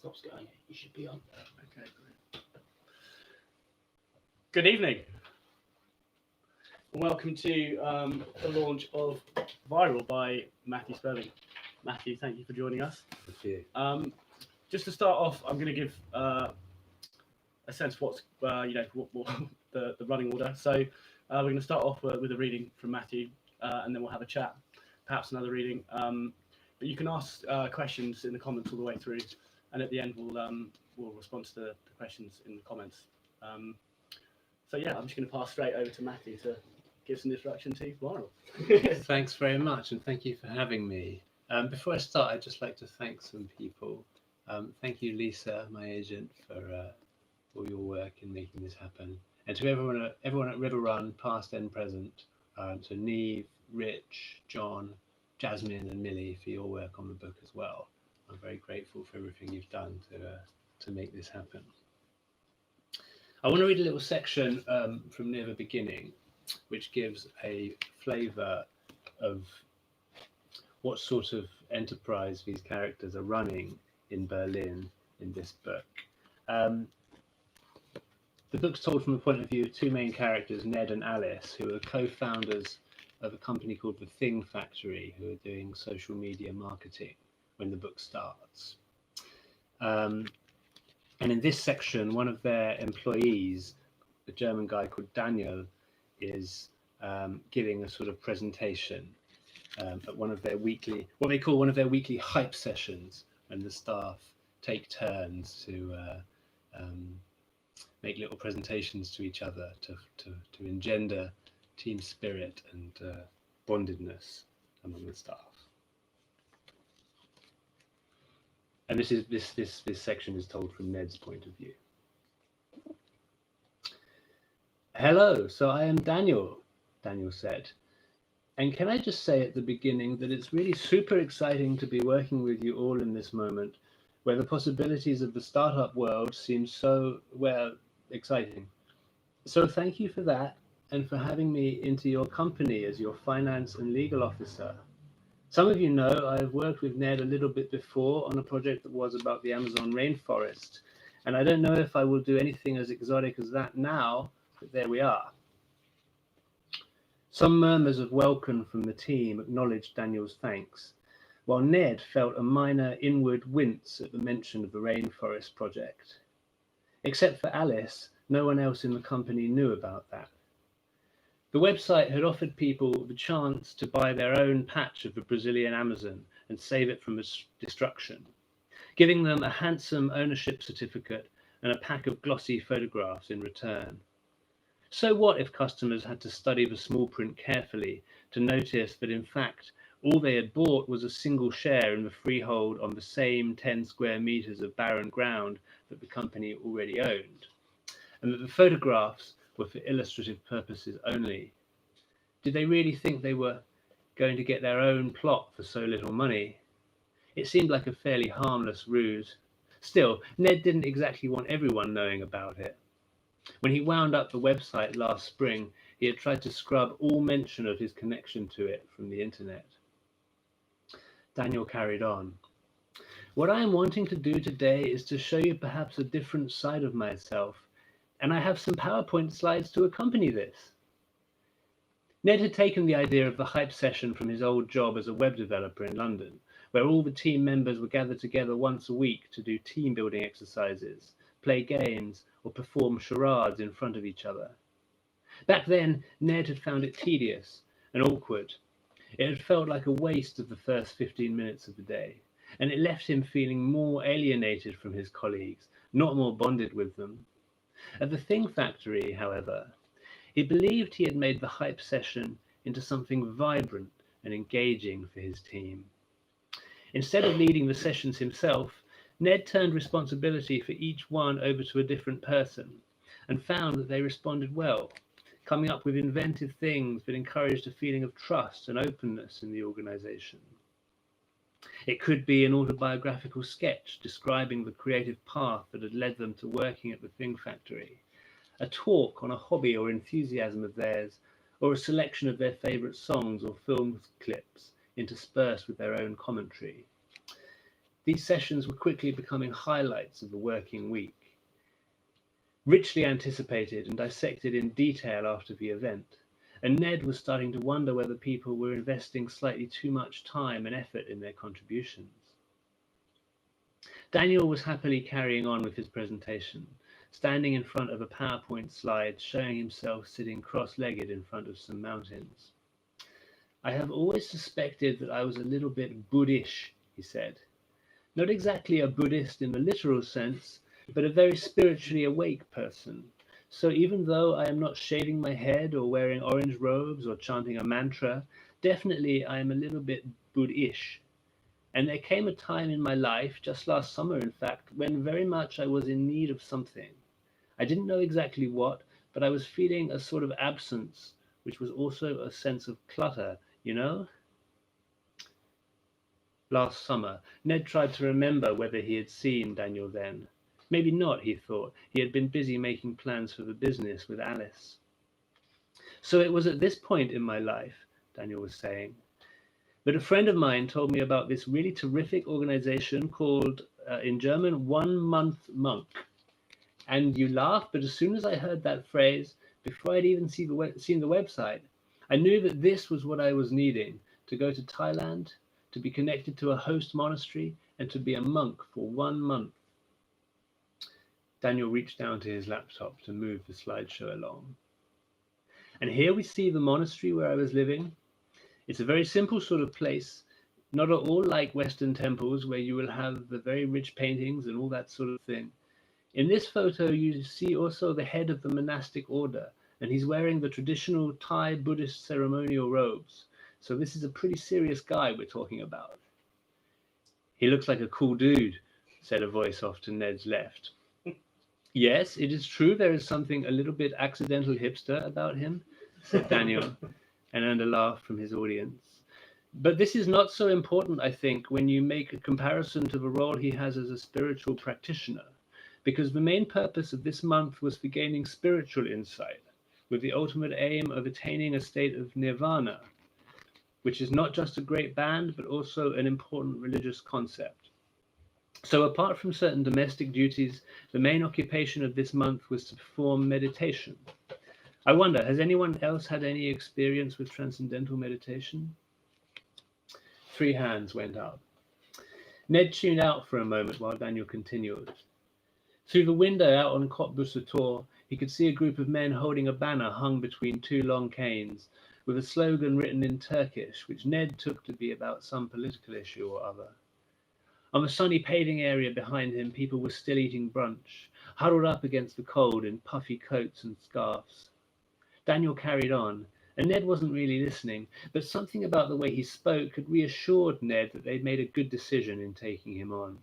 stop's going, you should be on. Okay, great. Good evening. Welcome to the launch of Viral by Matthew Sperling. Matthew, thank you for joining us. Thank you. Just to start off, I'm going to give a sense of what's what the running order. So we're going to start off with a reading from Matthew, and then we'll have a chat, perhaps another reading. But you can ask questions in the comments all the way through, and at the end we'll respond to the questions in the comments. So yeah, I'm just going to pass straight over to Matthew to give some introduction to Viral. Thanks very much, and thank you for having me. Before I start, I'd just like to thank some people. Thank you, Lisa, my agent, for all your work in making this happen, and to everyone at River Run, past and present. So Neve, Rich, John, Jasmine, and Millie for your work on the book as well. I'm very grateful for everything you've done to make this happen. I want to read a little section from near the beginning, which gives a flavour of what sort of enterprise these characters are running in Berlin in this book. The book's told from the point of view of two main characters, Ned and Alice, who are co-founders of a company called The Thing Factory, who are doing social media marketing when the book starts. And in this section, one of their employees, a German guy called Daniel, is giving a sort of presentation at one of their weekly, what they call one of their weekly hype sessions, and the staff take turns to make little presentations to each other to engender team spirit and bondedness among the staff. And this section is told from Ned's point of view. Hello, so I am Daniel, Daniel said. And can I just say at the beginning that it's really super exciting to be working with you all in this moment, where the possibilities of the startup world seem so, well, exciting. So thank you for that, and for having me into your company as your finance and legal officer. Some of you know I've worked with Ned a little bit before on a project that was about the Amazon rainforest, and I don't know if I will do anything as exotic as that now, but there we are. Some murmurs of welcome from the team acknowledged Daniel's thanks, while Ned felt a minor inward wince at the mention of the rainforest project. Except for Alice, no one else in the company knew about that. The website had offered people the chance to buy their own patch of the Brazilian Amazon and save it from destruction, giving them a handsome ownership certificate and a pack of glossy photographs in return. So what if customers had to study the small print carefully to notice that in fact all they had bought was a single share in the freehold on the same 10 square meters of barren ground that the company already owned, and that the photographs were for illustrative purposes only? Did they really think they were going to get their own plot for so little money? It seemed like a fairly harmless ruse. Still, Ned didn't exactly want everyone knowing about it. When he wound up the website last spring, he had tried to scrub all mention of his connection to it from the internet. Daniel carried on. What I am wanting to do today is to show you perhaps a different side of myself, and I have some PowerPoint slides to accompany this. Ned had taken the idea of the hype session from his old job as a web developer in London, where all the team members were gathered together once a week to do team building exercises, play games, or perform charades in front of each other. Back then, Ned had found it tedious and awkward. It had felt like a waste of the first 15 minutes of the day, and it left him feeling more alienated from his colleagues, not more bonded with them. At the Thing Factory, however, he believed he had made the hype session into something vibrant and engaging for his team. Instead of leading the sessions himself, Ned turned responsibility for each one over to a different person and found that they responded well, coming up with inventive things that encouraged a feeling of trust and openness in the organization. It could be an autobiographical sketch describing the creative path that had led them to working at the Thing Factory, a talk on a hobby or enthusiasm of theirs, or a selection of their favorite songs or film clips interspersed with their own commentary. These sessions were quickly becoming highlights of the working week, richly anticipated and dissected in detail after the event. And Ned was starting to wonder whether people were investing slightly too much time and effort in their contributions. Daniel was happily carrying on with his presentation, standing in front of a PowerPoint slide showing himself sitting cross-legged in front of some mountains. "I have always suspected that I was a little bit Buddhish," he said. "Not exactly a Buddhist in the literal sense, but a very spiritually awake person. So even though I am not shaving my head or wearing orange robes or chanting a mantra, definitely I am a little bit Buddhish. And there came a time in my life, just last summer in fact, when very much I was in need of something. I didn't know exactly what, but I was feeling a sort of absence, which was also a sense of clutter, you know?" Last summer, Ned tried to remember whether he had seen Daniel then. Maybe not, he thought. He had been busy making plans for the business with Alice. "So it was at this point in my life," Daniel was saying, "that a friend of mine told me about this really terrific organization called, in German, 1 Month Monk. And you laugh, but as soon as I heard that phrase, before I'd even seen the website, I knew that this was what I was needing, to go to Thailand, to be connected to a host monastery, and to be a monk for 1 month. Daniel reached down to his laptop to move the slideshow along. "And here we see the monastery where I was living. It's a very simple sort of place, not at all like Western temples where you will have the very rich paintings and all that sort of thing. In this photo, you see also the head of the monastic order, and he's wearing the traditional Thai Buddhist ceremonial robes. So this is a pretty serious guy we're talking about." "He looks like a cool dude," said a voice off to Ned's left. "Yes, it is true there is something a little bit accidental hipster about him," said Daniel, and earned a laugh from his audience. "But this is not so important, I think, when you make a comparison to the role he has as a spiritual practitioner, because the main purpose of this month was for gaining spiritual insight, with the ultimate aim of attaining a state of nirvana, which is not just a great band, but also an important religious concept. So apart from certain domestic duties, the main occupation of this month was to perform meditation. I wonder, has anyone else had any experience with transcendental meditation?" 3 hands went up. Ned tuned out for a moment while Daniel continued. Through the window out on Côte Busator, he could see a group of men holding a banner hung between 2 long canes, with a slogan written in Turkish, which Ned took to be about some political issue or other. On the sunny paving area behind him, people were still eating brunch, huddled up against the cold in puffy coats and scarves. Daniel carried on, and Ned wasn't really listening, but something about the way he spoke had reassured Ned that they'd made a good decision in taking him on.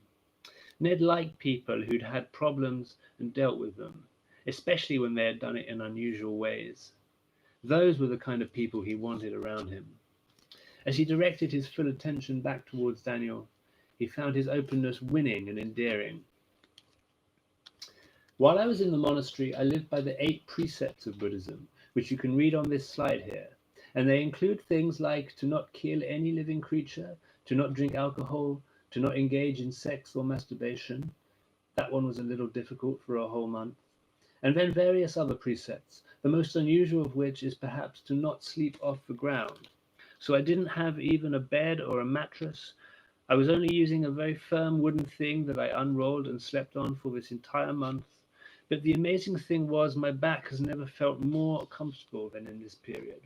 Ned liked people who'd had problems and dealt with them, especially when they had done it in unusual ways. Those were the kind of people he wanted around him. As he directed his full attention back towards Daniel, he found his openness winning and endearing. "While I was in the monastery, I lived by the 8 precepts of Buddhism, which you can read on this slide here. And they include things like to not kill any living creature, to not drink alcohol, to not engage in sex or masturbation." That one was a little difficult for a whole month. And then various other precepts, the most unusual of which is perhaps to not sleep off the ground. So I didn't have even a bed or a mattress. I was only using a very firm wooden thing that I unrolled and slept on for this entire month. But the amazing thing was my back has never felt more comfortable than in this period.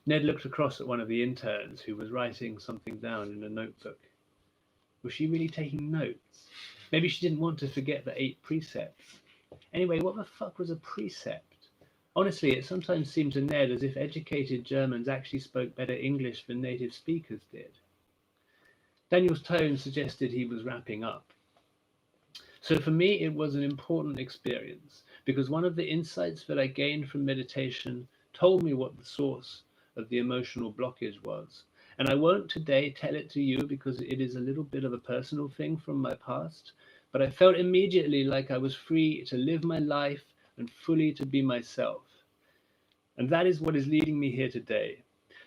Ned looked across at one of the interns who was writing something down in a notebook. Was she really taking notes? Maybe she didn't want to forget the 8 precepts. Anyway, what the fuck was a precept? Honestly, it sometimes seemed to Ned as if educated Germans actually spoke better English than native speakers did. Daniel's tone suggested he was wrapping up. "So for me, it was an important experience, because one of the insights that I gained from meditation told me what the source of the emotional blockage was. And I won't today tell it to you because it is a little bit of a personal thing from my past, but I felt immediately like I was free to live my life and fully to be myself. And that is what is leading me here today,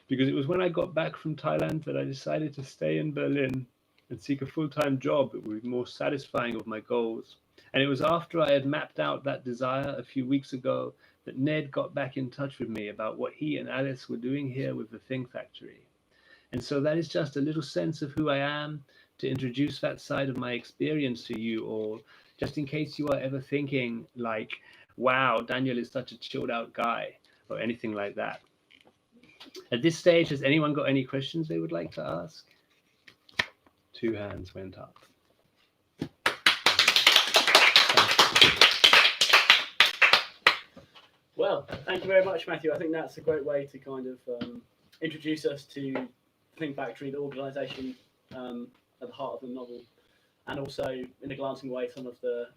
because it was when I got back from Thailand that I decided to stay in Berlin and seek a full-time job that would be more satisfying of my goals. And it was after I had mapped out that desire a few weeks ago that Ned got back in touch with me about what he and Alice were doing here with the Thing Factory. And so that is just a little sense of who I am, to introduce that side of my experience to you all, just in case you are ever thinking like, wow, Daniel is such a chilled out guy, or anything like that. At this stage, has anyone got any questions they would like to ask? 2 hands went up. Well, thank you very much, Matthew. I think that's a great way to kind of introduce us to Thing Factory, the organisation at the heart of the novel, and also in a glancing way some of the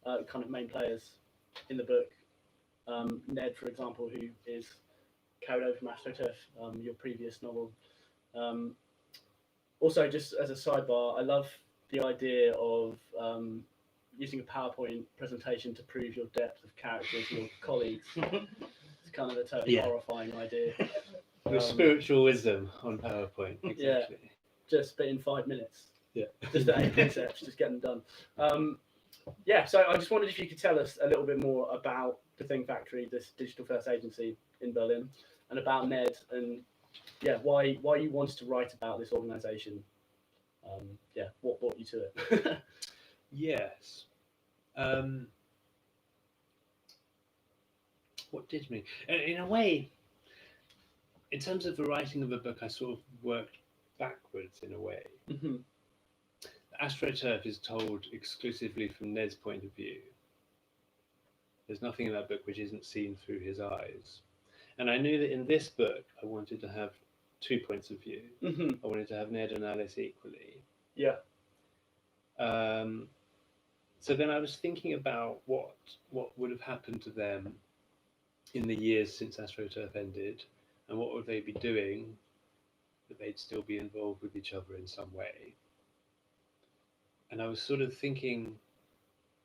kind of main players in the book. Ned, for example, who is carried over from AstroTurf, your previous novel. Also, just as a sidebar, I love the idea of using a PowerPoint presentation to prove your depth of character to your colleagues. It's kind of a totally horrifying idea. Your spiritual wisdom on PowerPoint, exactly. Yeah, just but in 5 minutes. Yeah. Just the 8 precepts, just get them done. Yeah, so I just wondered if you could tell us a little bit more about the Thing Factory, this digital first agency in Berlin, and about Ned, and why you wanted to write about this organisation. What brought you to it? Yes. What did me? In a way, in terms of the writing of the book, I sort of worked backwards in a way. Mm-hmm. AstroTurf is told exclusively from Ned's point of view. There's nothing in that book which isn't seen through his eyes. And I knew that in this book, I wanted to have 2 points of view. Mm-hmm. I wanted to have Ned and Alice equally. Yeah. So then I was thinking about what would have happened to them in the years since AstroTurf ended, and what would they be doing that they'd still be involved with each other in some way. And I was sort of thinking,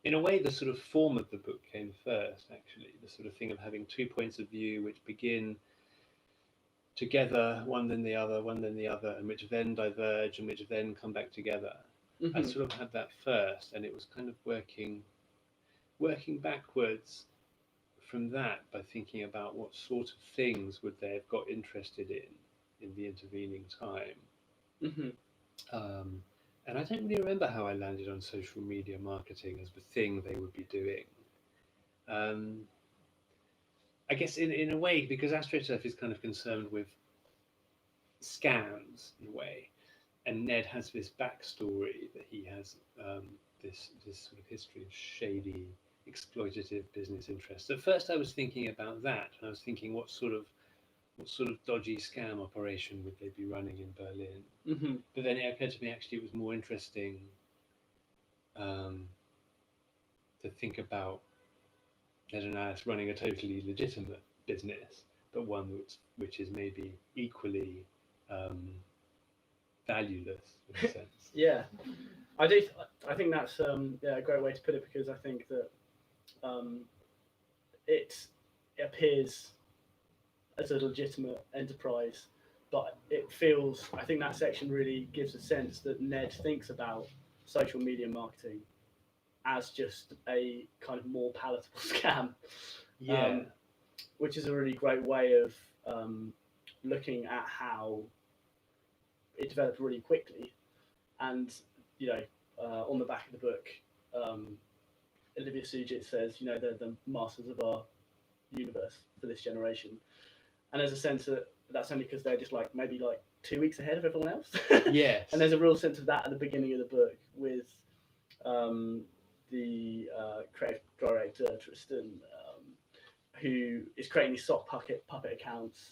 in a way, the sort of form of the book came first, actually, the sort of thing of having 2 points of view which begin together, one then the other, and which then diverge and which then come back together. Mm-hmm. I sort of had that first, and it was kind of working backwards from that by thinking about what sort of things would they have got interested in the intervening time. Mm-hmm. And I don't really remember how I landed on social media marketing as the thing they would be doing. I guess in a way, because AstroTurf is kind of concerned with scams in a way, and Ned has this backstory that he has this sort of history of shady, exploitative business interests. At first, I was thinking about that, and I was thinking, what sort of dodgy scam operation would they be running in Berlin? Mm-hmm. But then it occurred to me, actually, it was more interesting to think about Ned and Alice running a totally legitimate business, but one which is maybe equally valueless in a sense. Yeah, I do. I think that's a great way to put it, because I think that it appears as a legitimate enterprise, but it feels, I think that section really gives a sense that Ned thinks about social media marketing as just a kind of more palatable scam. Yeah. Which is a really great way of looking at how it developed really quickly. And, on the back of the book, Olivia Sujit says, they're the masters of our universe for this generation. And there's a sense that that's only because they're just maybe 2 weeks ahead of everyone else. Yes. And there's a real sense of that at the beginning of the book with the creative director, Tristan, who is creating these sock puppet accounts,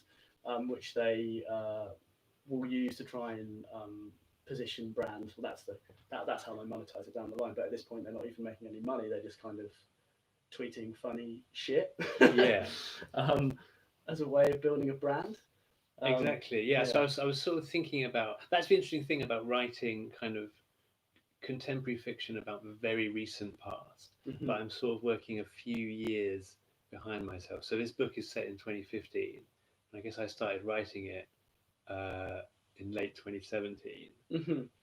which they will use to try and position brands. Well, that's how they monetize it down the line. But at this point, they're not even making any money. They're just kind of tweeting funny shit. Yeah. As a way of building a brand. Exactly. Yeah. So I was sort of thinking about, that's the interesting thing about writing kind of contemporary fiction about the very recent past. Mm-hmm. But I'm sort of working a few years behind myself. So this book is set in 2015. And I guess I started writing it in late 2017,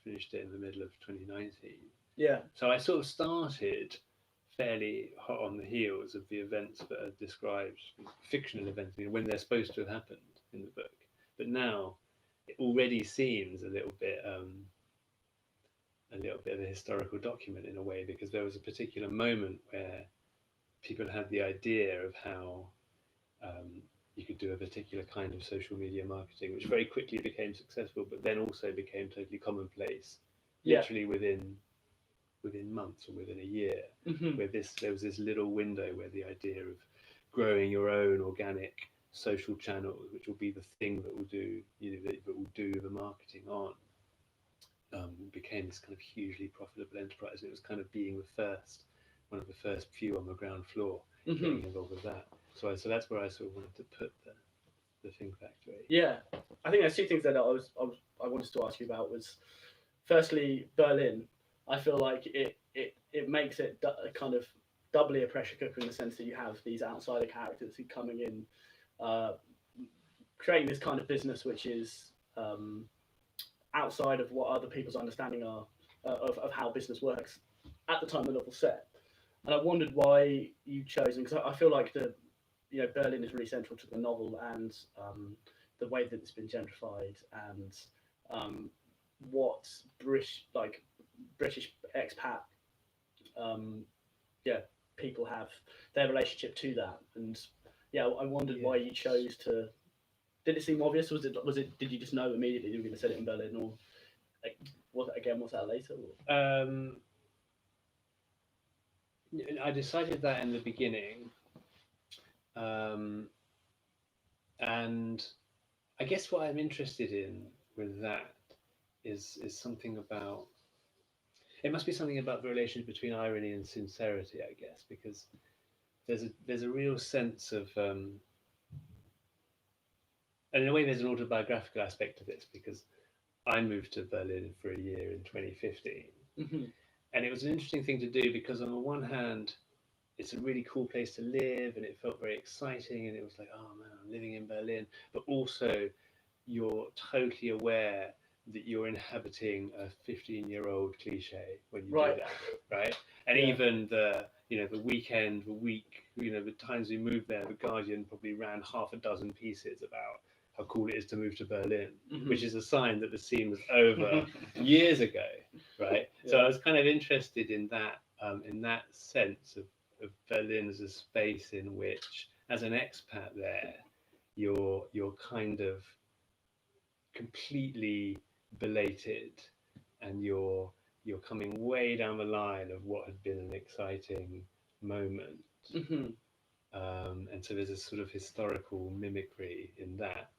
finished it in the middle of 2019. Yeah. So I sort of started fairly hot on the heels of the events that are described, fictional events, when they're supposed to have happened in the book. But now it already seems a little bit of a historical document in a way, because there was a particular moment where people had the idea of how you could do a particular kind of social media marketing, which very quickly became successful, but then also became totally commonplace, literally within months or within a year, where there was this little window where the idea of growing your own organic social channels, which will be the thing that will do, that will do the marketing on, became this kind of hugely profitable enterprise. And it was kind of being one of the first few on the ground floor getting involved with that. So that's where I sort of wanted to put the Think Factory. Yeah, I think there's two things that I wanted to ask you about. Was firstly Berlin. I feel like it makes it kind of doubly a pressure cooker in the sense that you have these outsider characters who coming in, creating this kind of business which is outside of what other people's understanding are of how business works at the time the novel's set. And I wondered why you chose, because I feel like Berlin is really central to the novel, and the way that it's been gentrified, and what British expat people have, their relationship to that. And I wondered why you chose to. Did it seem obvious? Was it? Did you just know immediately you were going to set it in Berlin, or was that later? I decided that in the beginning, and I guess what I'm interested in with that is something about. It must be something about the relationship between irony and sincerity, I guess, because there's a real sense of, and in a way there's an autobiographical aspect to this, because I moved to Berlin for a year in 2015, and it was an interesting thing to do, because on the one hand, it's a really cool place to live, and it felt very exciting, and it was like, oh man, I'm living in Berlin, but also you're totally aware that you're inhabiting a 15-year-old cliche when you do that, right? And even the weekend, the week, the times we moved there, the Guardian probably ran half a dozen pieces about how cool it is to move to Berlin, which is a sign that the scene was over years ago, right? So I was kind of interested in that sense of Berlin as a space in which, as an expat there, you're kind of completely belated, and you're coming way down the line of what had been an exciting moment, and so there's a sort of historical mimicry in that.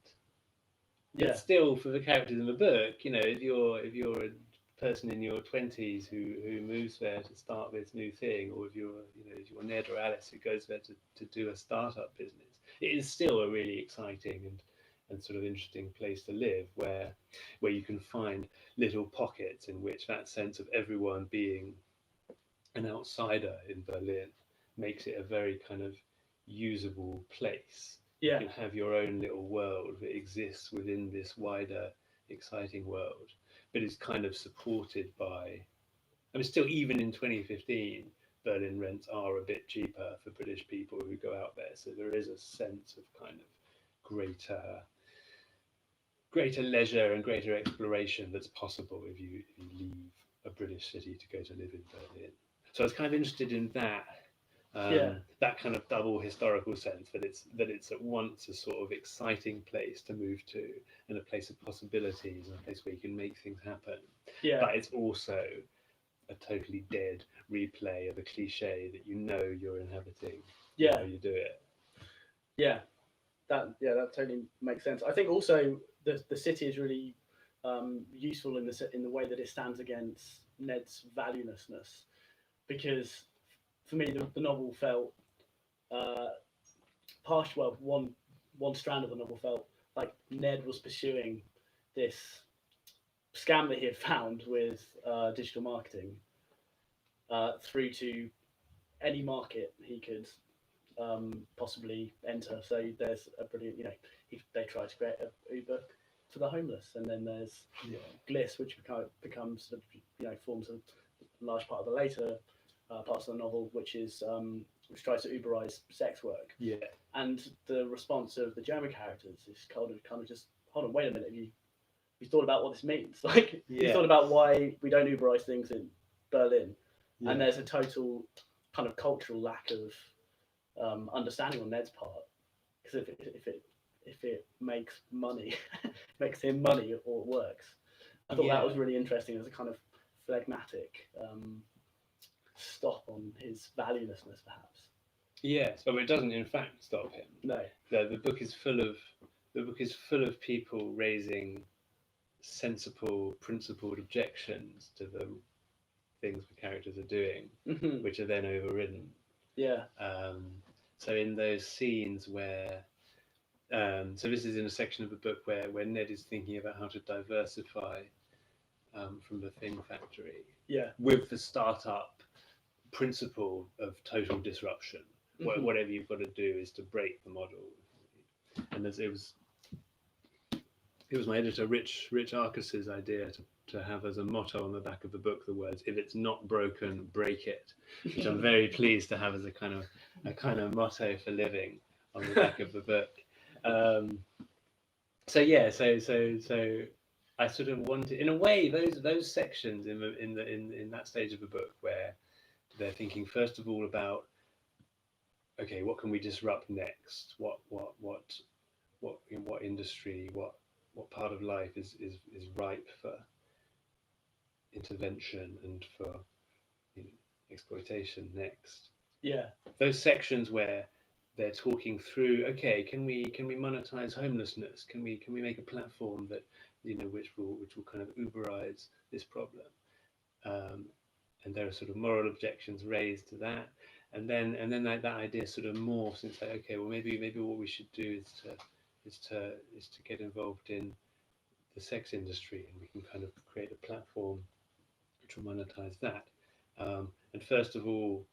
But still, for the characters in the book, if you're a person in your 20s who moves there to start this new thing, or if you're Ned or Alice who goes there to do a startup business, it is still a really exciting and sort of interesting place to live, where you can find little pockets in which that sense of everyone being an outsider in Berlin makes it a very kind of usable place. You can have your own little world that exists within this wider, exciting world, but is kind of supported by, still, even in 2015, Berlin rents are a bit cheaper for British people who go out there, so there is a sense of kind of greater leisure and greater exploration that's possible if you leave a British city to go to live in Berlin. So I was kind of interested in that, that kind of double historical sense, that it's at once a sort of exciting place to move to, and a place of possibilities, and a place where you can make things happen. But it's also a totally dead replay of a cliche that you're inhabiting. How you do it. That totally makes sense. I think also the city is really useful in the way that it stands against Ned's valuelessness, because for me the novel felt one strand of the novel felt like Ned was pursuing this scam that he had found with digital marketing through to any market he could possibly enter. So there's a brilliant, they tried to create an Uber for the homeless, and then there's Gliss, which becomes sort of, forms a large part of the later parts of the novel, which tries to Uberize sex work. Yeah. And the response of the German characters is kind of just, hold on, wait a minute, have you thought about what this means? Like, you thought about why we don't Uberize things in Berlin, and there's a total kind of cultural lack of understanding on Ned's part, because if it makes money, makes him money, or it works. I thought that was really interesting as a kind of phlegmatic stop on his valuelessness, perhaps. Yes, but it doesn't in fact stop him. No. The book is full of people raising sensible, principled objections to the things the characters are doing, which are then overridden. Yeah. So in those scenes where, so this is in a section of the book where Ned is thinking about how to diversify from the thing factory. Yeah. With the startup principle of total disruption. Whatever you've got to do is to break the model. And it was my editor Rich Arcus's idea to have as a motto on the back of the book the words, "If it's not broken, break it," which I'm very pleased to have as a kind of motto for living on the back of the book. So I sort of wanted, in a way, those sections in that stage of the book where they're thinking first of all about, okay, what can we disrupt next? What in what industry, what part of life is ripe for intervention and for exploitation next? Yeah. Those sections where they're talking through, okay, can we monetize homelessness? Can we make a platform that which will kind of Uberize this problem? And there are sort of moral objections raised to that, and then that idea sort of morphs and say, okay, well maybe what we should do is to get involved in the sex industry, and we can kind of create a platform which will monetize that. And first of all,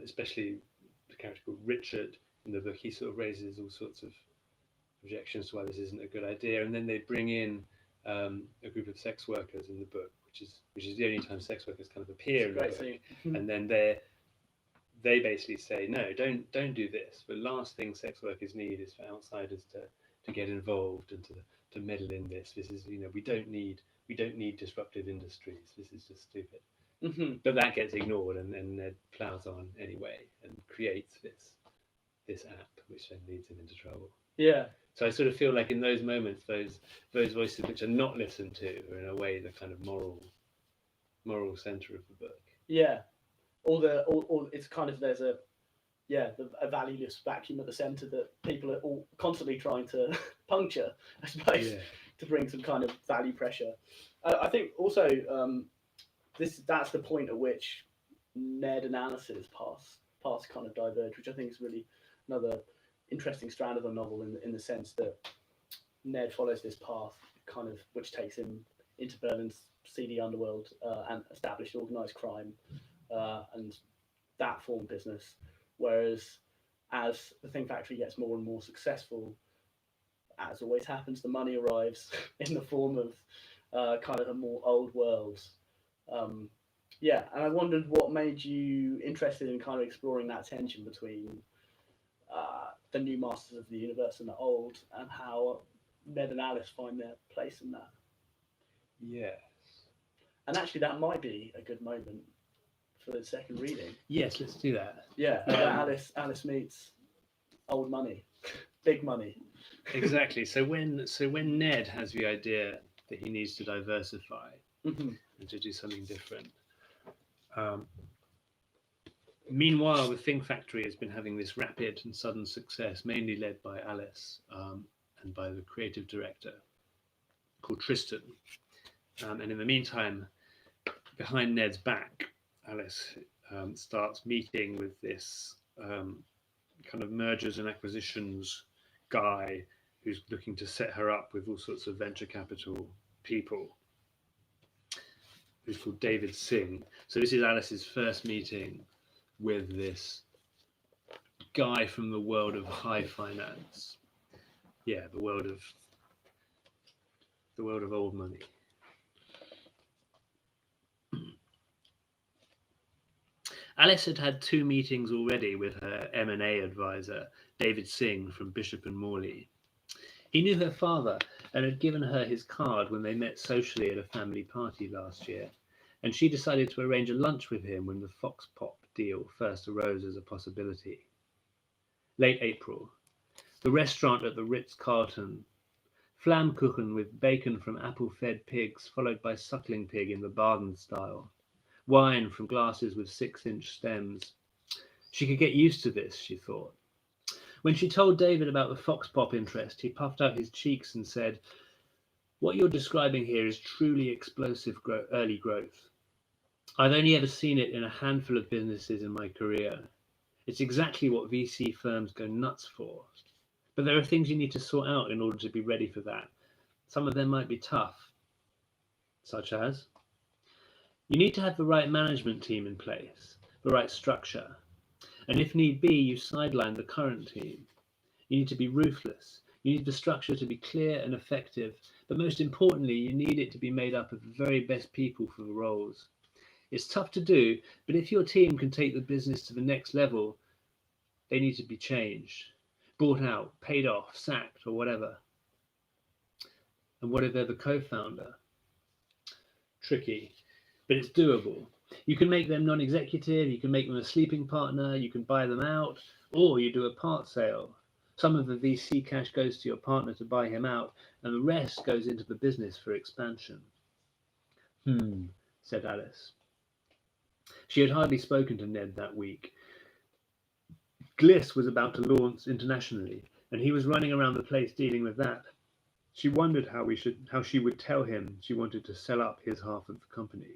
especially the character called Richard in the book, he sort of raises all sorts of objections to why this isn't a good idea, and then they bring in a group of sex workers in the book, which is the only time sex workers kind of appear in the book. And then they basically say, no, don't do this. The last thing sex workers need is for outsiders to get involved and to meddle in this. This is, we don't need disruptive industries. This is just stupid. But that gets ignored, and Ned plows on anyway and creates this app, which then leads him into trouble. Yeah. So I sort of feel like in those moments, those voices which are not listened to are in a way the kind of moral center of the book. Yeah. All it's kind of, there's a valueless vacuum at the center that people are all constantly trying to puncture, I suppose, to bring some kind of value pressure. I think also that's the point at which Ned and Alice's paths kind of diverge, which I think is really another interesting strand of the novel in the sense that Ned follows this path kind of which takes him into Berlin's seedy underworld and established organised crime and that form of business, whereas as the Thing Factory gets more and more successful, as always happens, the money arrives in the form of kind of a more old world. And I wondered what made you interested in kind of exploring that tension between the new masters of the universe and the old, and how Ned and Alice find their place in that. Yes. And actually, that might be a good moment for the second reading. Yes, let's do that. Yeah, Alice meets old money, big money. Exactly. So when Ned has the idea that he needs to diversify and to do something different. Meanwhile, the Thing Factory has been having this rapid and sudden success, mainly led by Alice and by the creative director called Tristan. And in the meantime, behind Ned's back, Alice starts meeting with this kind of mergers and acquisitions guy who's looking to set her up with all sorts of venture capital people, who's called David Singh. So this is Alice's first meeting with this guy from the world of high finance. Yeah, the world of the world of old money. Alice had had 2 meetings already with her M&A advisor, David Singh from Bishop and Morley. He knew her father and had given her his card when they met socially at a family party last year, and she decided to arrange a lunch with him when the Fox Pop deal first arose as a possibility. Late April. The restaurant at the Ritz-Carlton. Flammkuchen with bacon from apple-fed pigs, followed by suckling pig in the Baden style. Wine from glasses with 6-inch stems. She could get used to this, she thought. When she told David about the Fox Pop interest, he puffed out his cheeks and said, "What you're describing here is truly explosive early growth. I've only ever seen it in a handful of businesses in my career. It's exactly what VC firms go nuts for. But there are things you need to sort out in order to be ready for that. Some of them might be tough." Such as? You need to have the right management team in place, the right structure. And if need be, you sideline the current team. You need to be ruthless. You need the structure to be clear and effective. But most importantly, you need it to be made up of the very best people for the roles. It's tough to do, but if your team can take the business to the next level, they need to be changed, bought out, paid off, sacked, or whatever. And what if they're the co-founder? Tricky, but it's doable. You can make them non-executive, you can make them a sleeping partner, you can buy them out, or you do a part sale. Some of the VC cash goes to your partner to buy him out, and the rest goes into the business for expansion. Said Alice. She had hardly spoken to Ned that week. Gliss was about to launch internationally, and he was running around the place dealing with that. She wondered how she would tell him she wanted to sell up his half of the company.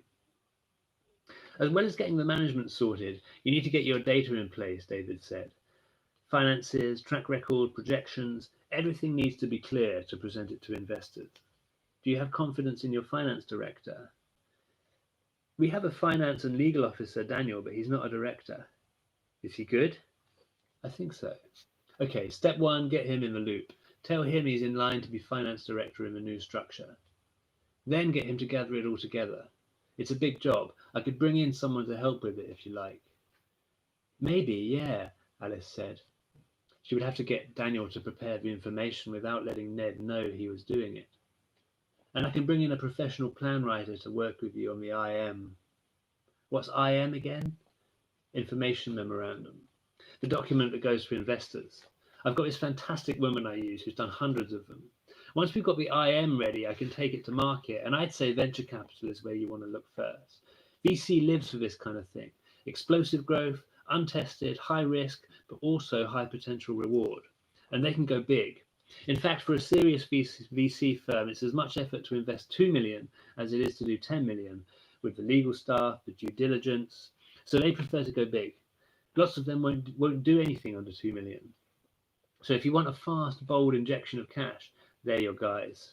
As well as getting the management sorted, you need to get your data in place, David said. Finances, track record, projections, everything needs to be clear to present it to investors. Do you have confidence in your finance director? We have a finance and legal officer, Daniel, but he's not a director. Is he good? I think so. Okay, step 1, get him in the loop. Tell him he's in line to be finance director in the new structure. Then get him to gather it all together. It's a big job. I could bring in someone to help with it if you like. Maybe, yeah, Alice said. She would have to get Daniel to prepare the information without letting Ned know he was doing it. And I can bring in a professional plan writer to work with you on the IM. What's IM again? Information Memorandum. The document that goes to investors. I've got this fantastic woman I use who's done hundreds of them. Once we've got the IM ready, I can take it to market, and I'd say venture capital is where you want to look first. VC lives for this kind of thing. Explosive growth, untested, high risk, but also high potential reward. And they can go big. In fact, for a serious VC firm, it's as much effort to invest 2 million as it is to do 10 million, with the legal staff, the due diligence. So they prefer to go big. Lots of them won't do anything under 2 million. So if you want a fast, bold injection of cash, they're your guys.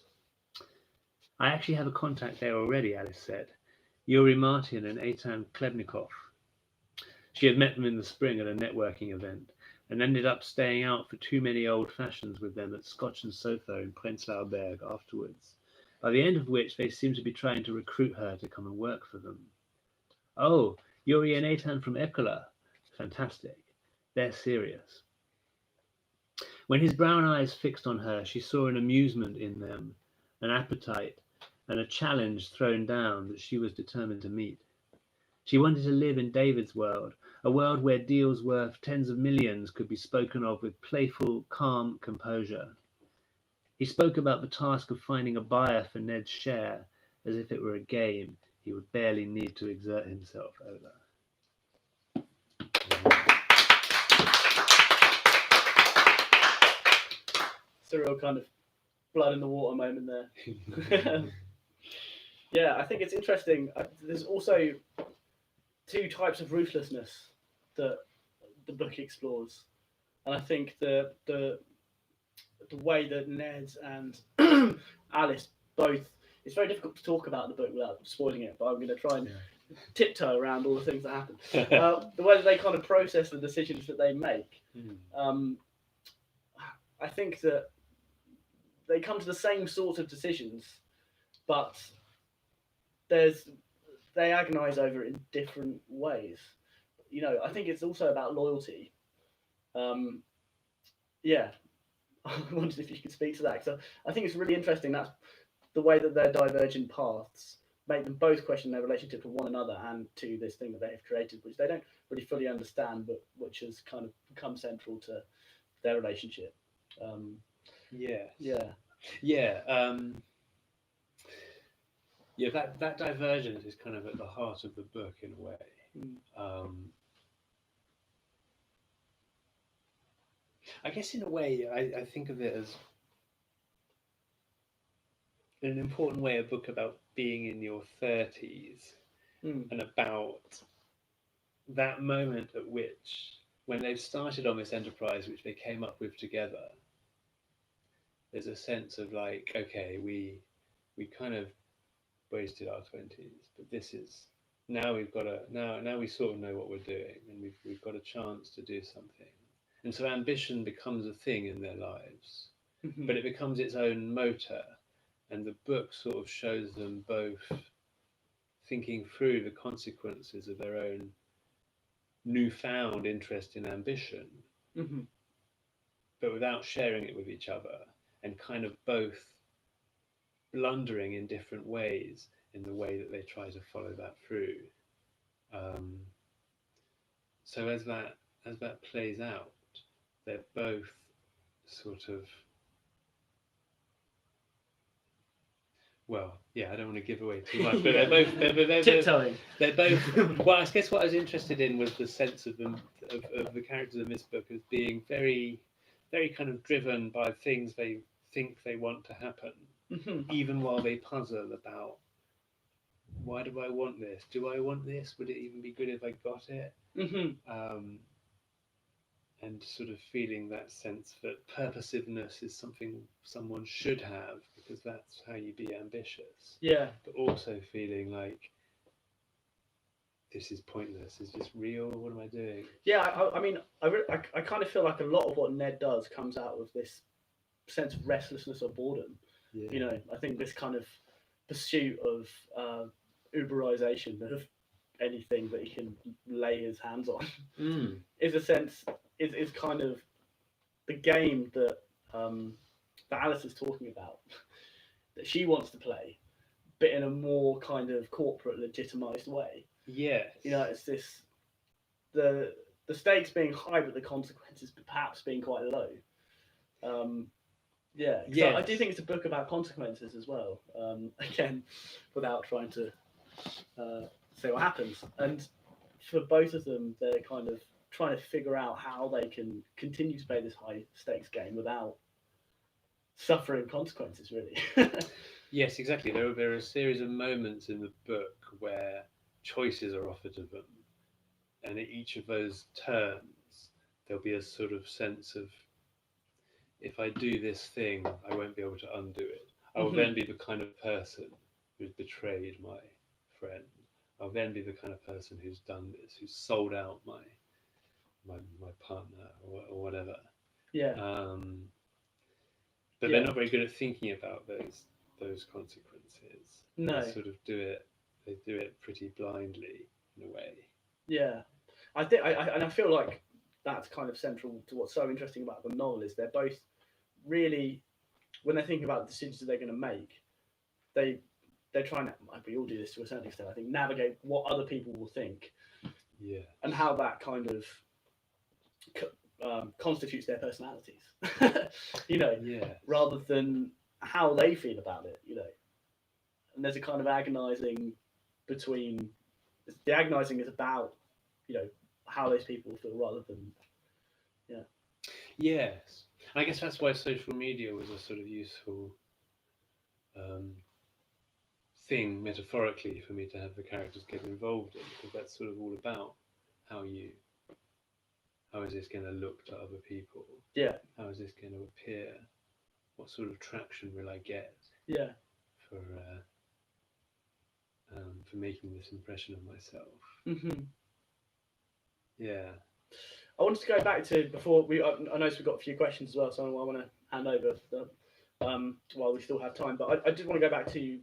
I actually have a contact there already, Alice said. Yuri Martin and Eitan Klebnikov. She had met them in the spring at a networking event and ended up staying out for too many old fashions with them at Scotch and Sofa in Prenzlauer Berg afterwards, by the end of which they seemed to be trying to recruit her to come and work for them. Oh, Yuri and Eitan from Epcola. Fantastic. They're serious. When his brown eyes fixed on her, she saw an amusement in them, an appetite, and a challenge thrown down that she was determined to meet. She wanted to live in David's world, a world where deals worth tens of millions could be spoken of with playful, calm composure. He spoke about the task of finding a buyer for Ned's share as if it were a game he would barely need to exert himself over. It's a real kind of blood in the water moment there. Yeah, I think it's interesting. There's also 2 types of ruthlessness that the book explores, and I think the way that Ned and Alice both, it's very difficult to talk about the book without spoiling it, but I'm going to try and tiptoe around all the things that happen. The way that they kind of process the decisions that they make, I think that they come to the same sort of decisions but they agonize over it in different ways. I think it's also about loyalty. Um, yeah, I wondered if you could speak to that. So I think it's really interesting. That's the way that their divergent paths make them both question their relationship to one another and to this thing that they have created, which they don't really fully understand, but which has kind of become central to their relationship. Yes. Yeah. Yeah. Yeah. That divergence is kind of at the heart of the book in a way. I guess in a way, I think of it as in an important way a book about being in your 30s and about that moment at which, when they've started on this enterprise which they came up with together, there's a sense of like, okay, we kind of wasted our 20s, but this is now we've got now we sort of know what we're doing, and we've got a chance to do something. And so ambition becomes a thing in their lives, but it becomes its own motor. And the book sort of shows them both thinking through the consequences of their own newfound interest in ambition, but without sharing it with each other, and kind of both blundering in different ways in the way that they try to follow that through. So as that plays out, they're both sort of, well, yeah, I don't want to give away too much, but they're tiptoeing. They're both. Well, I guess what I was interested in was the sense of them of the characters in this book as being very, very kind of driven by things they think they want to happen, even while they puzzle about, why do I want this? Do I want this? Would it even be good if I got it? And sort of feeling that sense that purposiveness is something someone should have, because that's how you be ambitious. Yeah. But also feeling like, this is pointless. Is this real? What am I doing? Yeah, I mean, I kind of feel like a lot of what Ned does comes out of this sense of restlessness or boredom. Yeah. I think this kind of pursuit of Uberization of anything that he can lay his hands on is kind of the game that that Alice is talking about, that she wants to play, but in a more kind of corporate, legitimized way. Yes. It's this the stakes being high, but the consequences perhaps being quite low. Yeah. Yes. I do think it's a book about consequences as well. Again, without trying to say what happens. And for both of them, they're kind of trying to figure out how they can continue to play this high stakes game without suffering consequences, really. Yes, exactly. There are a series of moments in the book where choices are offered to them, and at each of those turns, there'll be a sort of sense of, if I do this thing, I won't be able to undo it. I will then be the kind of person who's betrayed my friend. I'll then be the kind of person who's done this, who's sold out my partner or whatever. Yeah. But they're not very good at thinking about those consequences. No. They sort of do it pretty blindly in a way. Yeah. I think I feel like that's kind of central to what's so interesting about the novel, is they're both really, when they're thinking about the decisions that they're going to make, they're trying to, we all do this to a certain extent, I think, navigate what other people will think. Yeah. And how that kind of constitutes their personalities. Rather than how they feel about it, And there's a kind of agonizing between, the agonizing is about, how those people feel rather than, Yes. I guess that's why social media was a sort of useful thing, metaphorically, for me to have the characters get involved in, because that's sort of all about how is this going to look to other people? Yeah. How is this going to appear? What sort of traction will I get? Yeah. For making this impression of myself. Yeah. I wanted to go back to, before I noticed we've got a few questions as well, so I want to hand over while we still have time. But I did want to go back to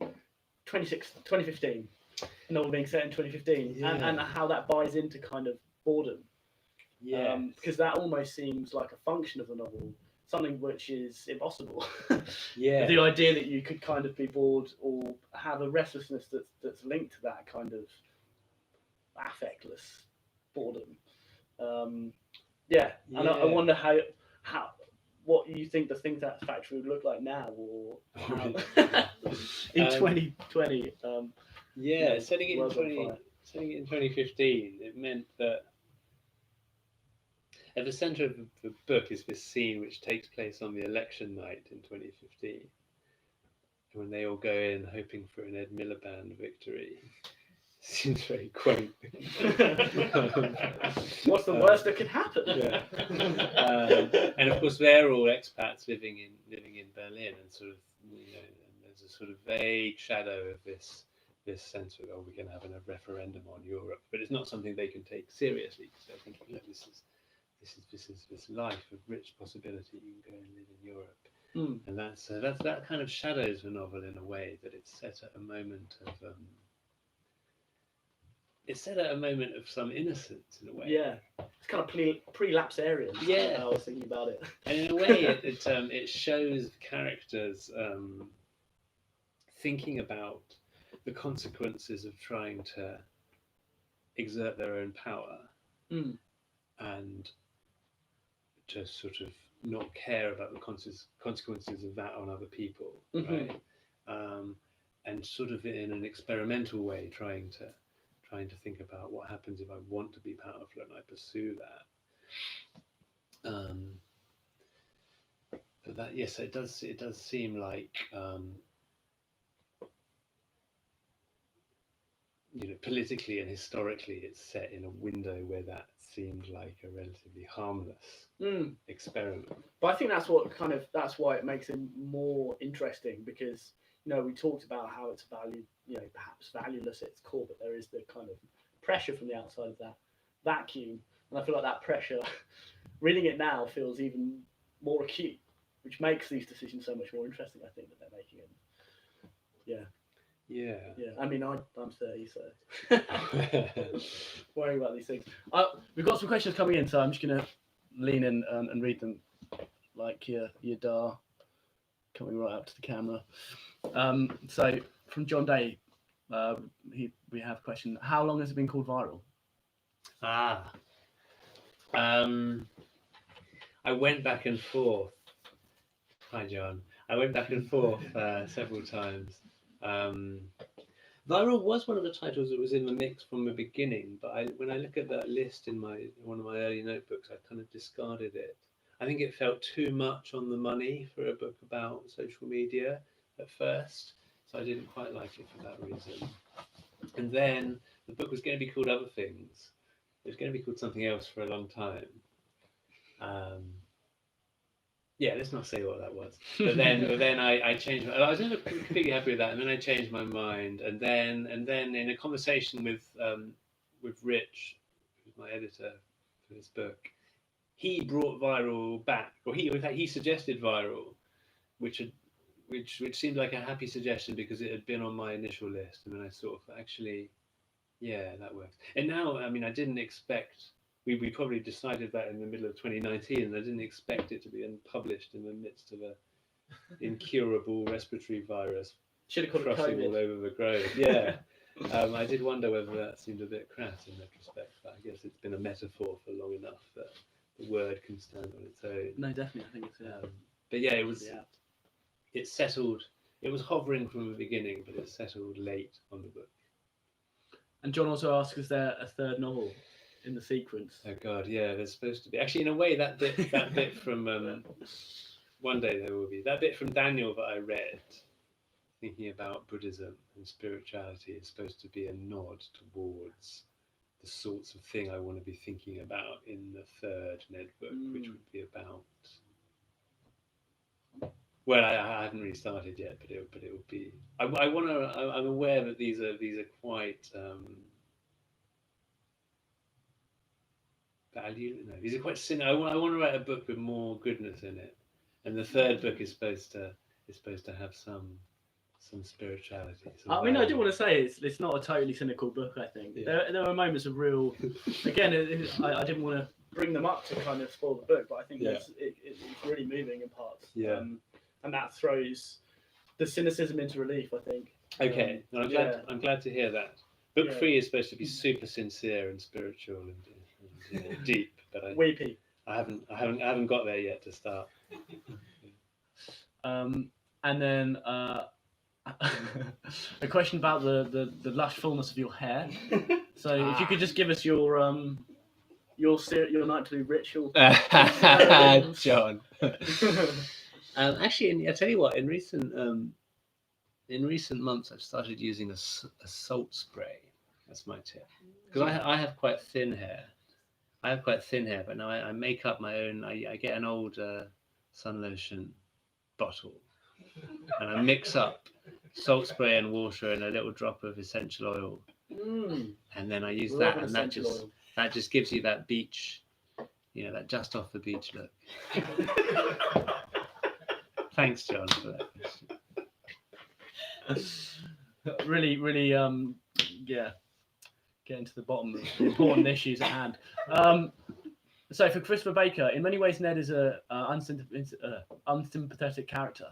2015, a novel being set in 2015, and how that buys into kind of boredom. Yeah. Because that almost seems like a function of the novel, something which is impossible. Yeah. The idea that you could kind of be bored or have a restlessness that's linked to that kind of affectless boredom. And I wonder how what you think the Think That Factory would look like now, or how in 2020. Setting it in 2015, it meant that at the centre of the book is this scene which takes place on the election night in 2015, when they all go in hoping for an Ed Miliband victory. Seems very quaint. What's the worst that could happen? Yeah. And of course, they're all expats living in Berlin, and sort of, and there's a sort of vague shadow of this sense of, we're going to have a referendum on Europe, but it's not something they can take seriously, because they're thinking, this is this life of rich possibility. You can go and live in Europe, and that kind of shadows the novel in a way, that it's set at a moment of. It's set at a moment of some innocence, in a way. Yeah, it's kind of pre-lapse areas. Yeah, I was thinking about it. And in a way, it shows characters thinking about the consequences of trying to exert their own power, and to sort of not care about the consequences of that on other people, right? And sort of in an experimental way, trying to think about what happens if I want to be powerful and I pursue that. But that, yes, it does seem like politically and historically, it's set in a window where that seemed like a relatively harmless experiment. But I think that's why it makes it more interesting, because we talked about how it's perhaps valueless at its core, but there is the kind of pressure from the outside of that vacuum, and I feel like that pressure, reading it now, feels even more acute, which makes these decisions so much more interesting. I think that they're making it. Yeah. I mean, I'm 30, so worrying about these things. We've got some questions coming in, so I'm just going to lean in and read them, like your da coming right up to the camera. So from John Day, we have a question: how long has it been called viral? I went back and forth. Hi, John. I went back and forth several times. Viral was one of the titles that was in the mix from the beginning, but when I look at that list in one of my early notebooks, I kind of discarded it. I think it felt too much on the money for a book about social media at first, so I didn't quite like it for that reason. And then the book was going to be called other things. It was going to be called something else for a long time. Let's not say what that was. But then I changed. I was never completely happy with that, and then I changed my mind. And then in a conversation with Rich, who's my editor for this book, he brought viral back, or he suggested viral, which seemed like a happy suggestion because it had been on my initial list, and then I sort of actually, that works. And now, I mean, I didn't expect. We probably decided that in the middle of 2019, and I didn't expect it to be published in the midst of a incurable respiratory virus crossing all over the globe. Yeah. I did wonder whether that seemed a bit crass in retrospect, but I guess it's been a metaphor for long enough that the word can stand on its own. No, definitely, I think it's but yeah, it was. Yeah. It settled. It was hovering from the beginning, but it settled late on the book. And John also asks, is there a third novel in the sequence? Oh God, yeah, there's supposed to be. Actually, in a way, that bit from One Day There Will Be, that bit from Daniel that I read, thinking about Buddhism and spirituality, is supposed to be a nod towards the sorts of thing I want to be thinking about in the third Ned book, which would be about. Well, I haven't really started yet, but it will be. I'm aware that these are quite. These are quite cynical. I want to write a book with more goodness in it, and the third book is supposed to have some some spirituality. I mean, I do want to say it's not a totally cynical book. I think there are moments of real. Again, I didn't want to bring them up to kind of spoil the book, but I think it's really moving in parts. Yeah. And that throws the cynicism into relief, I think. Okay, I'm glad to hear that. Book 3 is supposed to be super sincere and spiritual and deep, but weepy. I haven't got there yet to start. And then a question about the lush fullness of your hair. So if you could just give us your nightly ritual. John. Actually, I tell you what, in recent months, I've started using a salt spray. That's my tip, because I have quite thin hair. But now I make up my own. I get an old sun lotion bottle, and I mix up salt spray and water and a little drop of essential oil, and then I use that, and that just gives you that beach, that just off the beach look. Thanks, John, for that. Really, getting to the bottom of the important issues at hand. So for Christopher Baker, in many ways, Ned is a unsympathetic character.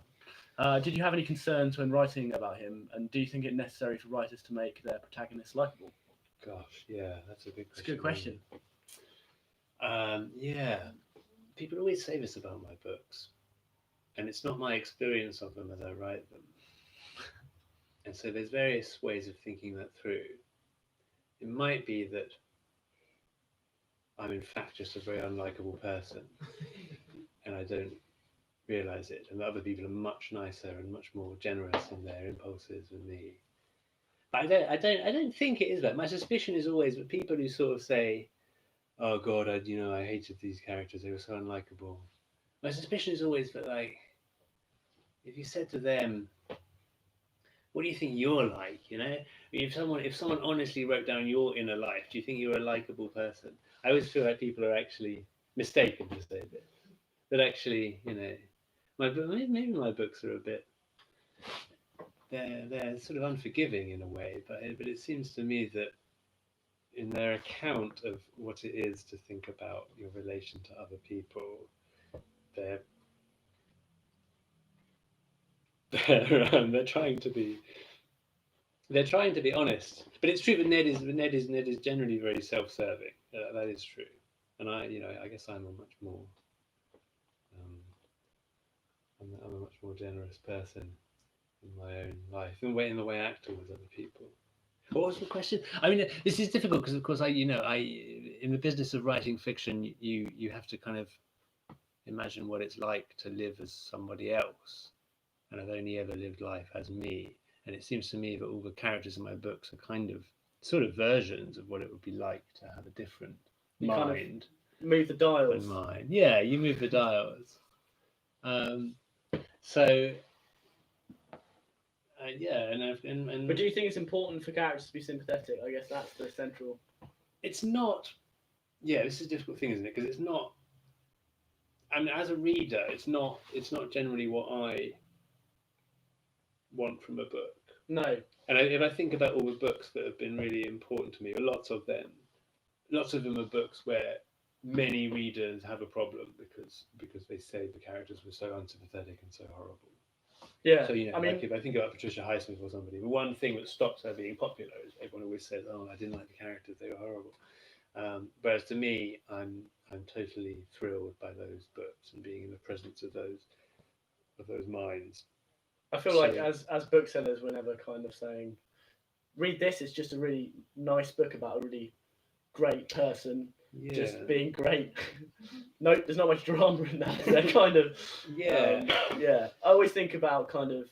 Did you have any concerns when writing about him, and do you think it necessary for writers to make their protagonists likable? Gosh, yeah, that's a good question. It's a good question. Yeah, people always say this about my books, and it's not my experience of them as I write them. And so there's various ways of thinking that through. It might be that I'm in fact just a very unlikable person, and I don't realize it, and other people are much nicer and much more generous in their impulses than me. But I don't think it is that. My suspicion is always that people who sort of say, "Oh God, I hated these characters; they were so unlikable." My suspicion is always that, like, if you said to them, "What do you think you're like?" If someone honestly wrote down your inner life, do you think you're a likable person? I always feel like people are actually mistaken to say this. That actually, maybe my books are a bit. They're sort of unforgiving in a way, but it seems to me that in their account of what it is to think about your relation to other people, they're trying to be. They're trying to be honest, but it's true that Ned is generally very self-serving. That is true, and I guess I'm a much more, I'm a much more generous person in my own life, in the way I act towards other people. What was the question? I mean, this is difficult because, of course, in the business of writing fiction, you have to kind of imagine what it's like to live as somebody else, and I've only ever lived life as me. And it seems to me that all the characters in my books are kind of sort of versions of what it would be like to have a different mind. Kind of move the dials. Mind. Yeah, you move the dials. So, yeah, and. But do you think it's important for characters to be sympathetic? I guess that's the central. It's not. Yeah, this is a difficult thing, isn't it? Because it's not. I mean, as a reader, it's not generally what I want from a book. No. And if I think about all the books that have been really important to me, lots of them are books where many readers have a problem because they say the characters were so unsympathetic and so horrible. Yeah. So if I think about Patricia Highsmith or somebody, the one thing that stops her being popular is everyone always says, "Oh, I didn't like the characters; they were horrible." Whereas to me, I'm totally thrilled by those books and being in the presence of those minds. I feel like as booksellers, we're never kind of saying, "Read this. It's just a really nice book about a really great person just being great." No, there's not much drama in that. They're kind of I always think about kind of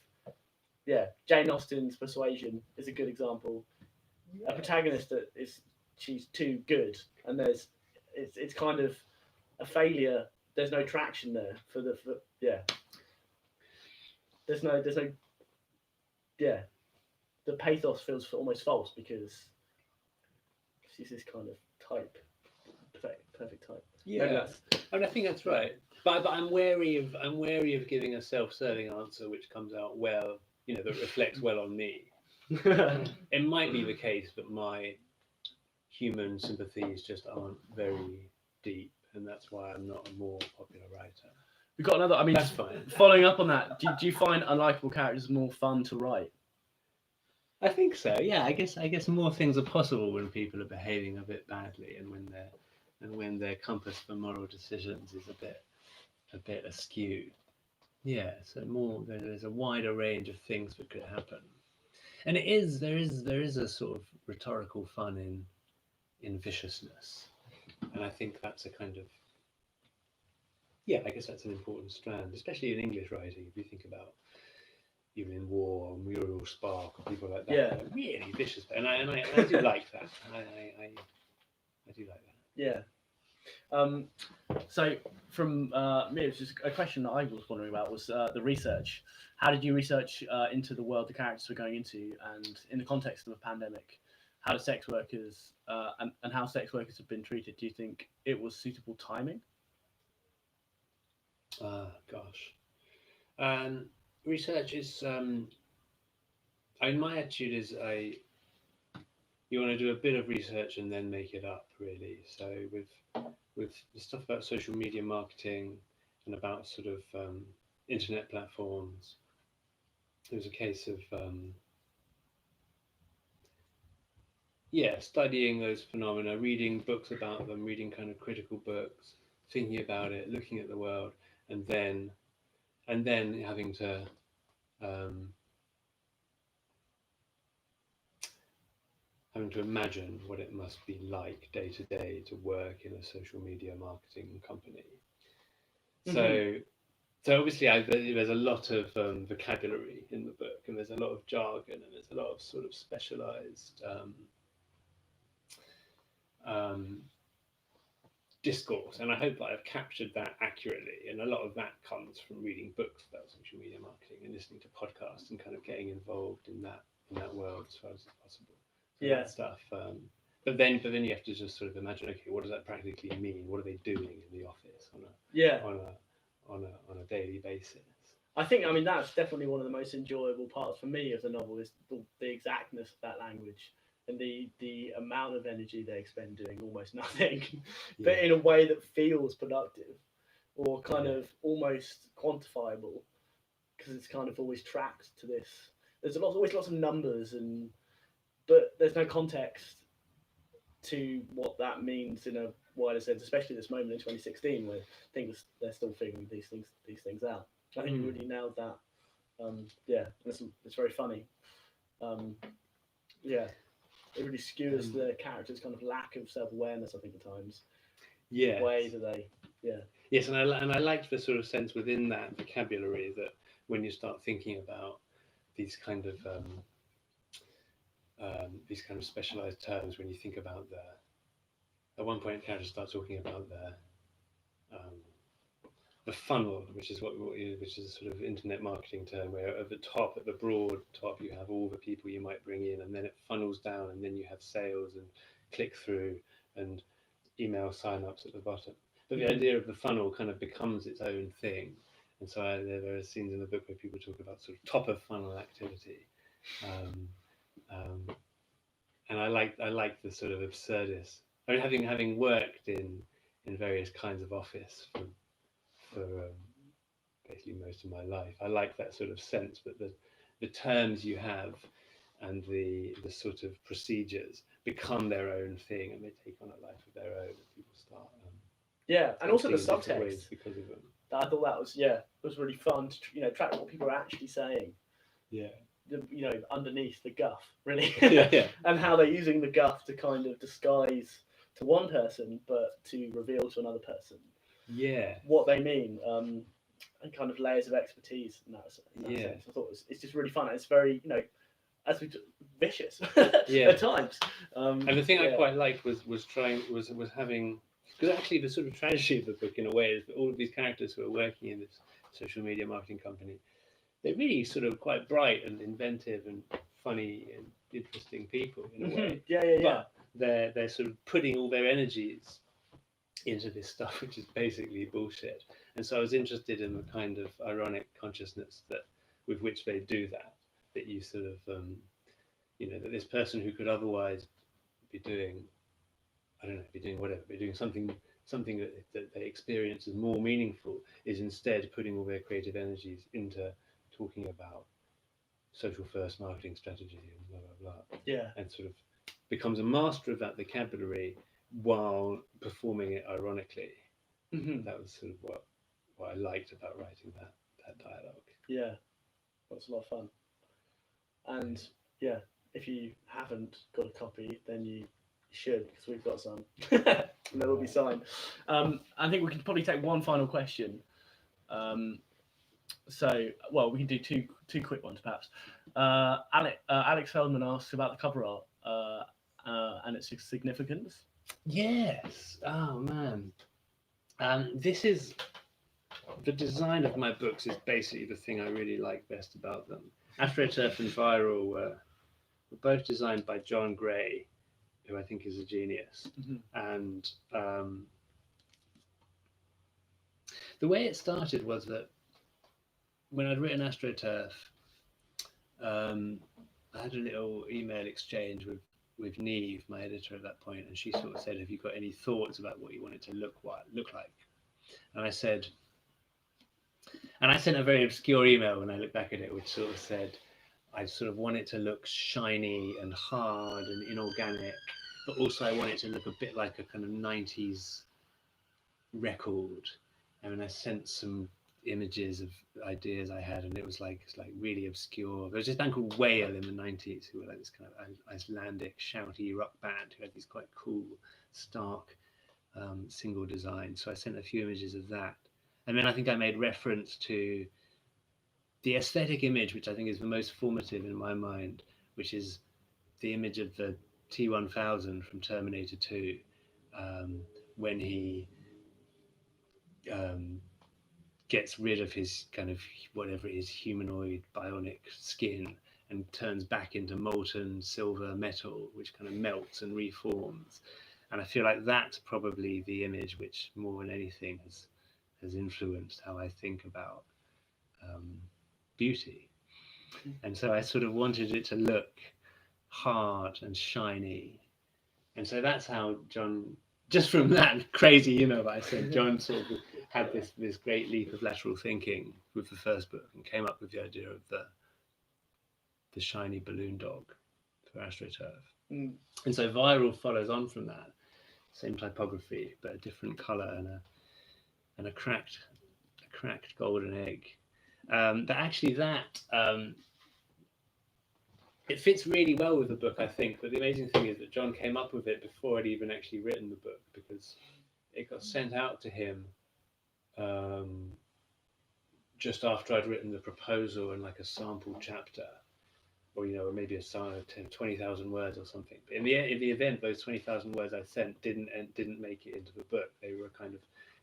Jane Austen's Persuasion is a good example. A protagonist that she's too good, and it's kind of a failure. There's no traction there There's no the pathos feels almost false because she's this kind of type, perfect type. Yeah, and I think that's right. But I'm wary of giving a self-serving answer which comes out well that reflects well on me. It might be the case that my human sympathies just aren't very deep, and that's why I'm not a more popular writer. We've got another. I mean, That's fine. Following up on that, do you find unlikable characters more fun to write? I think so. Yeah, I guess more things are possible when people are behaving a bit badly, and when their compass for moral decisions is a bit askew. Yeah, so there's a wider range of things that could happen, and there is a sort of rhetorical fun in viciousness, and I think that's a kind of I guess that's an important strand, especially in English writing. If you think about even in War, Muriel Spark, or people like that, they're really vicious, and I do like that. I do like that. Yeah. So from me, it was just a question that I was wondering about was the research. How did you research into the world the characters were going into, and in the context of a pandemic, how do sex workers and how sex workers have been treated? Do you think it was suitable timing? Gosh, research is. My attitude is you want to do a bit of research and then make it up, really. So with the stuff about social media marketing and about sort of internet platforms, it was a case of studying those phenomena, reading books about them, reading kind of critical books, thinking about it, looking at the world, and then having to imagine what it must be like day to day to work in a social media marketing company. So obviously there's a lot of vocabulary in the book, and there's a lot of jargon, and there's a lot of sort of specialized discourse, and I hope that I've captured that accurately. And a lot of that comes from reading books about social media marketing and listening to podcasts and kind of getting involved in that world as far as possible. That stuff. But then you have to just sort of imagine, okay, what does that practically mean? What are they doing in the office on a daily basis? I think, I mean, that's definitely one of the most enjoyable parts for me of the novel is the exactness of that language and the amount of energy they expend doing almost nothing, but in a way that feels productive or kind of almost quantifiable, because it's kind of always tracked to this. There's always lots of numbers, but there's no context to what that means in a wider sense, especially this moment in 2016 where things they're still figuring these things out. I think you really nailed that. It's very funny. It really skewers the character's kind of lack of self-awareness, I think, at times. Yeah. The way that they, Yes, and I liked the sort of sense within that vocabulary that when you start thinking about these kind of specialized terms, when you think about at one point, characters start talking about the funnel, which is a sort of internet marketing term, where at the broad top, you have all the people you might bring in, and then it funnels down, and then you have sales and click through and email sign-ups at the bottom. But the idea of the funnel kind of becomes its own thing, and so there are scenes in the book where people talk about sort of top of funnel activity, and I like the sort of absurdist. I mean, having worked in various kinds of office for basically most of my life, I like that sort of sense that the terms you have and the sort of procedures become their own thing, and they take on a life of their own, and people start and also the subtext because of them. I thought that was really fun to track what people are actually saying. Underneath the guff, really. And how they're using the guff to kind of disguise to one person but to reveal to another person what they mean, and kind of layers of expertise in that sense. I thought it's just really fun. It's very as we vicious at times. And the thing I quite liked was having, because actually the sort of tragedy of the book in a way is that all of these characters who are working in this social media marketing company, they're really sort of quite bright and inventive and funny and interesting people in a way. But they're sort of putting all their energies into this stuff, which is basically bullshit. And so I was interested in the kind of ironic consciousness with which they do that. that you sort of that this person who could otherwise be doing, I don't know, be doing whatever, be doing something that they experience as more meaningful, is instead putting all their creative energies into talking about social first marketing strategy and blah blah blah. Yeah. And sort of becomes a master of that vocabulary while performing it ironically. Mm-hmm. That was sort of what I liked about writing that dialogue. Yeah, that's a lot of fun. And yeah, if you haven't got a copy, then you should, because we've got some. And they will be signed. I think we can probably take one final question. So, well, we can do two quick ones, perhaps. Alex Feldman asks about the cover art and its significance. Yes. Oh man. This is the design of my books is basically the thing I really like best about them. AstroTurf and Viral were both designed by John Gray, who I think is a genius. Mm-hmm. And the way it started was that when I'd written AstroTurf, I had a little email exchange with Neve, my editor at that point, and she sort of said, "Have you got any thoughts about what you want it to look like?" And I said, and I sent a very obscure email when I look back at it, which sort of said, I sort of want it to look shiny and hard and inorganic, but also I want it to look a bit like a kind of 90s record. I mean, I sent some images of ideas I had, and it's like really obscure. There was this band called Whale in the 90s who were like this kind of Icelandic shouty rock band who had these quite cool, stark single designs. So I sent a few images of that. And then I think I made reference to the aesthetic image, which I think is the most formative in my mind, which is the image of the T-1000 from Terminator 2, when he gets rid of his kind of whatever it is, humanoid bionic skin, and turns back into molten silver metal, which kind of melts and reforms. And I feel like that's probably the image which more than anything has influenced how I think about beauty. And so I sort of wanted it to look hard and shiny. And so that's how John, just from that crazy email that I sent, John sort of had this great leap of lateral thinking with the first book and came up with the idea of the shiny balloon dog for AstroTurf. Mm. And so Viral follows on from that, same typography, but a different colour and a cracked golden egg. It fits really well with the book, I think. But the amazing thing is that John came up with it before I'd even actually written the book, because it got sent out to him just after I'd written the proposal and like a sample chapter, or maybe a 20,000 words or something. But in the event, those 20,000 words I sent didn't make it into the book. They were a kind of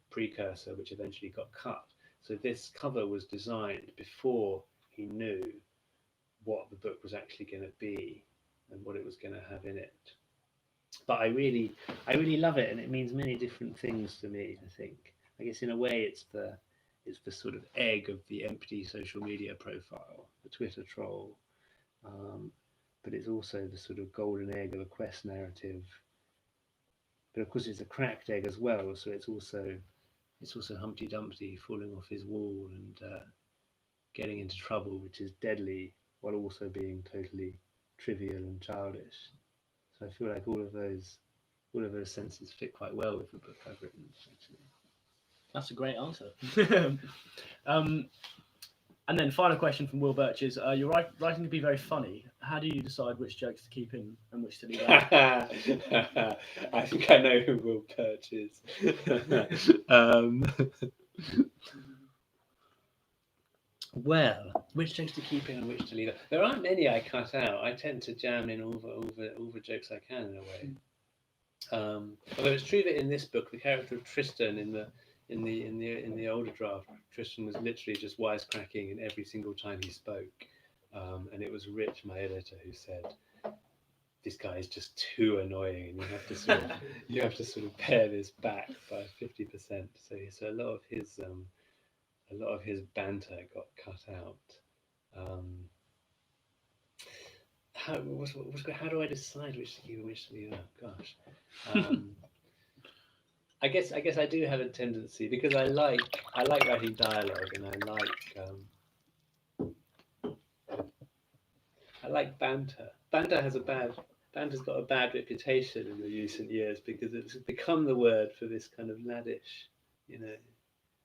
precursor, which eventually got cut. So this cover was designed before he knew what the book was actually going to be and what it was going to have in it. But I really love it, and it means many different things to me. I think, I guess, in a way, it's the sort of egg of the empty social media profile, the Twitter troll. But it's also the sort of golden egg of a quest narrative. But of course, it's a cracked egg as well. So it's also Humpty Dumpty falling off his wall and getting into trouble, which is deadly, while also being totally trivial and childish. So I feel like all of those senses fit quite well with the book I've written, actually. That's a great answer. And then final question from Will Birch is, you're writing can be very funny. How do you decide which jokes to keep in and which to leave out? I think I know who Will Birch is. Well, which jokes to keep in and which to leave out? There aren't many I cut out. I tend to jam in all the jokes I can, in a way. Although it's true that in this book, the character of Tristan in the older draft, Tristan was literally just wisecracking in every single time he spoke, and it was Rich, my editor, who said, "This guy is just too annoying, and you have to sort of pare this back by 50%." So a lot of his banter got cut out. how do I decide which to keep and which to leave out? Gosh. I guess I do have a tendency, because I like writing dialogue, and I like banter. Banter's got a bad reputation in the recent years, because it's become the word for this kind of laddish,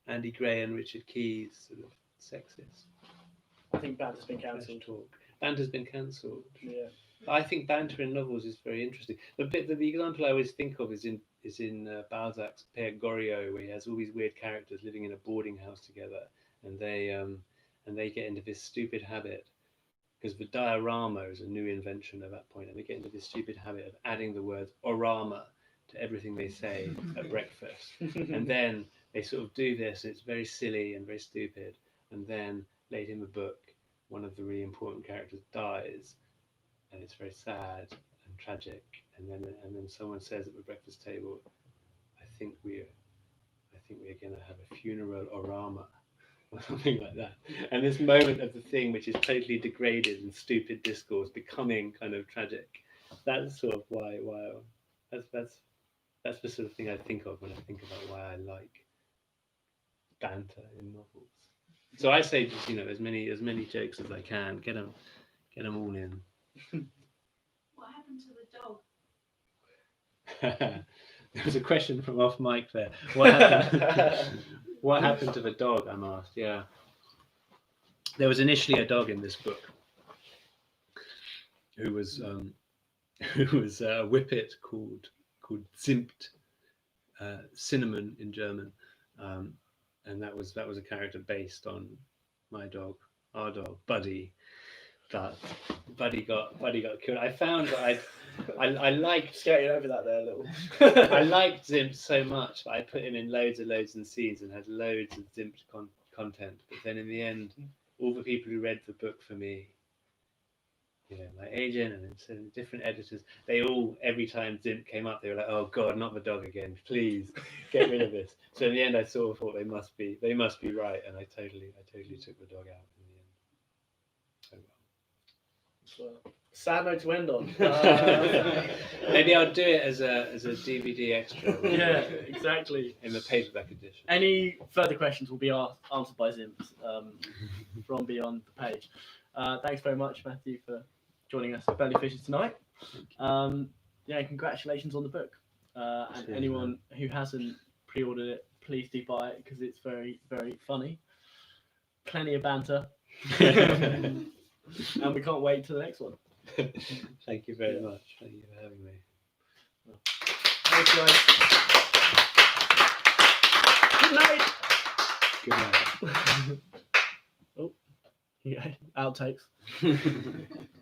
Andy Gray and Richard Key's sort of sexist. I think banter's been cancelled. Banter's been cancelled. Yeah. I think banter in novels is very interesting. The example I always think of is in Balzac's Père Goriot, where he has all these weird characters living in a boarding house together, and they get into this stupid habit, because the diorama is a new invention at that point, and they get into this stupid habit of adding the word orama to everything they say at breakfast, and then they sort of do this, and it's very silly and very stupid, and then late in the book, one of the really important characters dies, and it's very sad and tragic, and then someone says at the breakfast table, I think we're going to have a funeral orama, or something like that. And this moment of the thing which is totally degraded and stupid discourse becoming kind of tragic. That's sort of why that's the sort of thing I think of when I think about why I like banter in novels. So I say, just as many jokes as I can, get them all in. What happened to the dog? There was a question from off mic there. What happened? What happened to the dog? I'm asked. Yeah, there was initially a dog in this book who was a whippet called Zimt, cinnamon in German, and that was a character based on my dog, our dog, Buddy. But Buddy got killed. I found that I liked Skating over that there a little. I liked Zimt so much that I put him in loads and scenes and had loads of Zimt content. But then in the end, all the people who read the book for me, my agent and different editors, they all, every time Zimt came up, they were like, "Oh God, not the dog again! Please get rid of this." So in the end, I sort of thought they must be right, and I totally took the dog out in the end. Oh well. Well, sad note to end on. Maybe I'll do it as a DVD extra. Yeah, exactly. In the paperback edition. Any further questions will be answered by Zims from beyond the page. Thanks very much, Matthew, for joining us at Belly Fishers tonight. Congratulations on the book. And anyone who hasn't pre-ordered it, please do buy it, because it's very, very funny. Plenty of banter. And we can't wait till the next one. Thank you very much. Thank you for having me. Thanks, guys. Good night. Good night. Oh, yeah, outtakes.